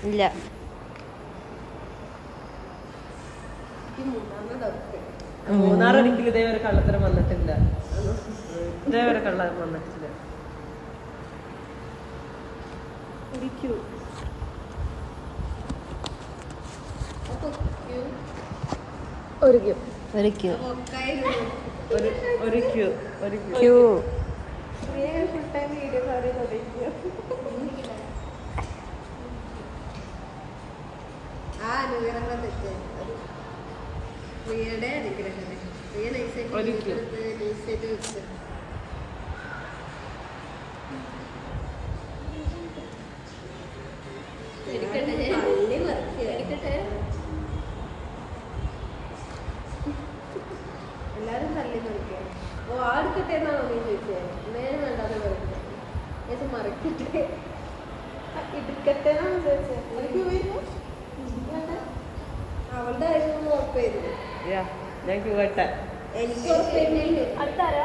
ഇല്ല. മൂന്നാർ ഒരിക്കലും ഇതേവരെ കള്ളത്തരം വന്നിട്ടില്ല. ഇതേവരെ കള്ളം വന്നിട്ടില്ല. ഒരു ക്യൂ. എല്ലാരും തല്ലി മറിക്കാം. ഓ ആടുക്കട്ടെ എന്നാണോ നീ ചോദിച്ചത്? നേരം വേണ്ടാതെ മറിക്കട്ടെ മറിക്കട്ടെ എടുക്കട്ടെ എന്നാണോ ചോദിച്ചത്? അവളുടെ കാര്യം ഉറപ്പായിരുന്നു. ഞാൻ കേട്ടെ. എനിക്ക് ഉറപ്പായിരുന്നു. അടുത്താരാ?